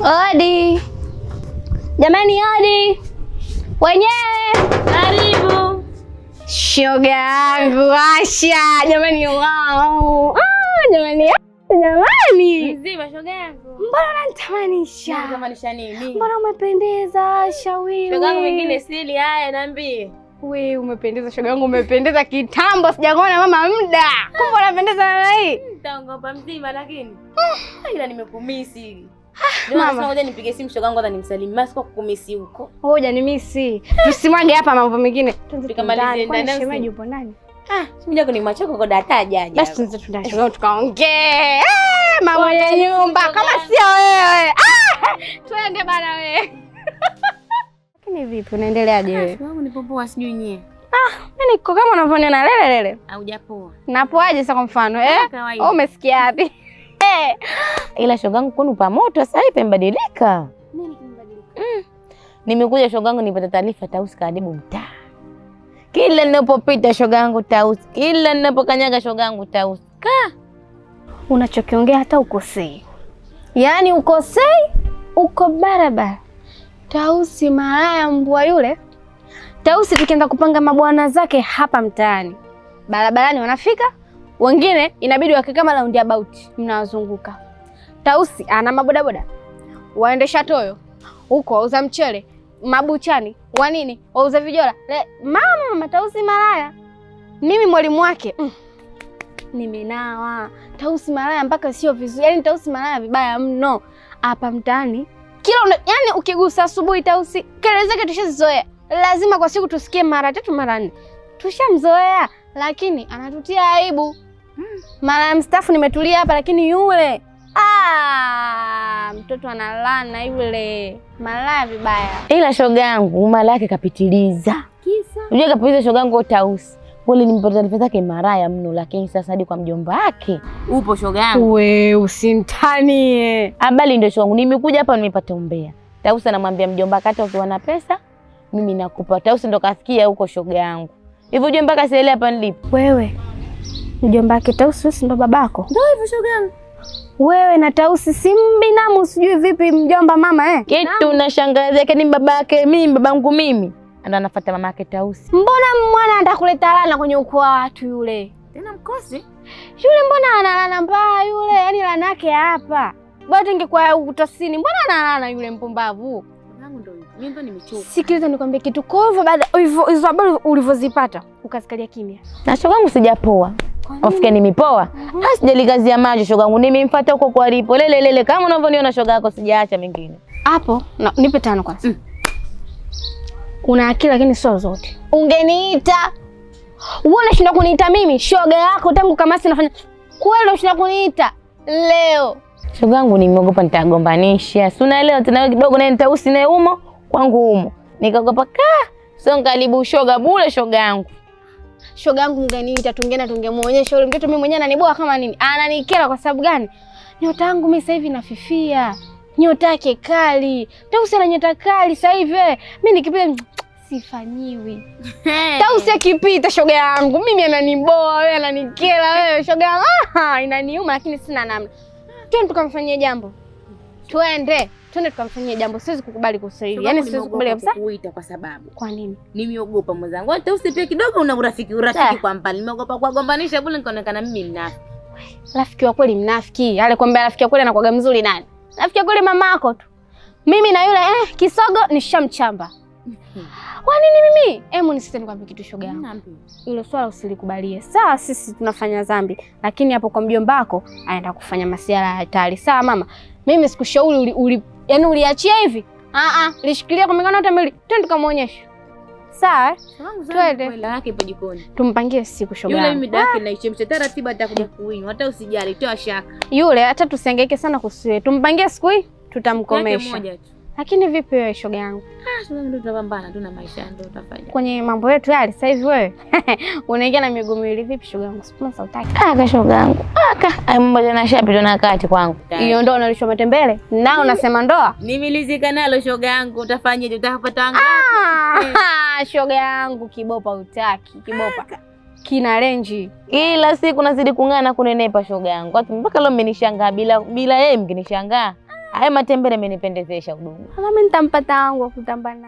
Odi. Jamani odi. Wenyewe. Karibu. Shoga yangu Asha. Jamani wao. Jamani. Jamani. Mzima shoga yangu. Mbona unanitamanisha? Unanitamanisha nini? Mbona umependeza Asha wewe? Shoga yangu mwingine sili haya niambie. Wewe umependeza shoga yangu, umependeza kitambo sijakuona mama muda. Kumbe unapendeza na hii. Nitaongopa mzima lakini. Ila nimekumisi. Mama, ngoja nipige simu shoga yangu hata nimsalimie. Masi kwa kukumisi huko. Ngoja nimisi. Tusimwage hapa mambo mengine. Tukamalize ndani. Shemeji yupo ndani. Mimi yako ni machoko kwa data jaja. Basi tunze tundashi tukaongee. Mama ya nyumba kama sio wewe. Twende bana wewe. Lakini vipi unaendeleaje wewe? Wangu nipo poa sijui nyie. Mimi niko kama unavyoniona lele. Haujapoa. Napoaje sasa kwa mfano Kawaida. Umesikia wapi? Ila shogangu kwani pa moto sasa hivi mbadilika. Nini kimebadilika? Nimekuja shogangu nipata taarifa Tausi karibu mtaa. Kila ninapopita shogangu Tausi, kila ninapokanyaga shogangu Tausi. Unachokiongea hata ukosei. Yaani ukosei, uko barabara. Tausi malaya mbwa yule. Tausi tukianza kupanga mabwana zake hapa mtaani. Barabarani wanafika, wengine inabidi wake kama round about mnawazunguka. Tausi ana mabodaboda. Waendesha toyo. Huko wauza mchele, mabuchani, wanini, wauza vijola. Mama Tausi malaya. Mimi mwalimu wake. Nimenawa. Tausi malaya mpaka sio vizuri. Yaani Tausi malaya vibaya mno. Hapa mtaani. Yaani ukigusa asubuhi Tausi, kelele zake tushazizoea. Lazima kwa siku tusikie mara 3 mara 4. Tushamzoea, lakini anatutia aibu. Mara ya mstaafu nimetulia hapa lakini yule mtoto analana yule. Malaya vibaya. Ila shogangu mala yake kapitiliza. Kisa? Unajua kapitiliza shogangu Tausi. Wale nimpata taarifa zake maraya mno lakini sasa hadi kwa mjomba wake. Upo shogangu. We usintanie. Habari ndio shogangu. Nimekuja hapa nimepata umbea. Tausi anamwambia mjomba kata ukiwa na pesa mimi nakupa. Tausi ndo kasikia huko shogangu. Hivyo unajua mpaka sielewi hapa nilipo. Wewe mjomba wake Tausi ndo babako? Ndio hivyo shogangu. Wewe na Tausi si mbinamu sijui vipi mjomba mama Kitu na shangazi yake ni babake mimi babangu mimi. Ndo anafuata mama yake Tausi. Mbona mwana anataka kuleta lana kwenye ukoo wa watu yule? Tena mkosi? Yule mbona analana mbaya yule? Yaani lana yake hapa. Bado ingekuwa utosini. Mbona analana yule mpumbavu? Babangu ndio hivyo. Mimi ndo nimechoka. Sikiliza nikwambie kitu. Kwa hivyo baada hizo habari ulivyozipata ukasikalia kimya. Na shogangu sijapoa. Ofike nimepoa. Sijaligazia maji shogangu. Nimemfuata huko kwa alipo. Lele kama unavyoniona shoga yako sijaacha mengine. Hapo nipe 5 kwanza. Una akili lakini sio zote. Ungeniita. Wewe unashinda kuniita mimi, shoga yako tangu kama si nafanya. Kweli unashinda kuniita leo. Shogangu nimeogopa nitagombanisha. Si unaelewa tena kidogo naye Tausi naye umo kwangu umo. Nikaogopa sio karibu shoga bure shogangu. Shoga yangu ungeniita tungemuonyesha yule mtoto mimi mwenyewe ananiboa kama nini. Ananikera kwa sababu gani? Nyota yangu mimi sasa hivi nafifia. Nyota yake kali. Tausi ana nyota kali sasa hivi. Mimi nikipita sifanyiwi. Tausi akipita shoga yangu mimi ananiboa, wewe ananikera wewe shoga yangu. Inaniuma lakini sina namna. Twende tukamfanyie jambo. Twende tukamfanyie jambo. Siwezi kukubali kusaidia. Yaani siwezi kukubali kabisa. Kuita kwa sababu. Kwa nini? Nimeogopa mwenzangu. Hata usipie kidogo una urafiki kwa mbali. Nimeogopa kuwagombanisha bure nikaonekana mimi mnafiki. Rafiki wa kweli mnafiki. Alikwambia rafiki wa kweli anakuwa mzuri nani? Rafiki wa kweli mamako tu. Mimi na yule kisogo nishamchamba. Kwa nini mimi? Hebu nisite nikwambie kitu shoga yangu. Hilo swala usilikubalie. Sawa sisi tunafanya dhambi, lakini hapo kwa mjomba wako anaenda kufanya masiala ya hatari. Sawa mama. Mimi sikushauri yaani uliachia hivi. Lishikilia kwa mikono yote mbili. Twende tukamuonyeshe. Sawa? Twende. Kwela yake ipo jikoni. Tumpangie siku shoga. Yule mimi daki na ichemsha taratibu atakuja kuinywa. Hata usijali, toa shaka. Yule hata tusihangaike sana kusuie. Tumpangie siku hii tutamkomesha. Moja tu. Lakini vipi wewe shoga yangu? Shoga ndio tutapambana tu na maisha ndio utafanya. Kwenye mambo yetu yale sasa hivi wewe unaingia na miguu miwili vipi shoga yangu? Sponsor utaki. Shoga yangu. Mambo tena shapita na kati kwangu. Hiyo ndio unalishwa matembele? Na unasema ndoa? Nimilizika nalo shoga yangu, utafanyaje? Utapata anga. Shoga yangu kibopa utaki, kibopa. Kina renji. Kila siku nazidi kung'ana kunenepa shoga yangu. Mpaka leo mmenishangaa bila yeye mkinishangaa. Haya matembele amenipendezesha udugu. Mimi nitampata wangu wa kutamba naye.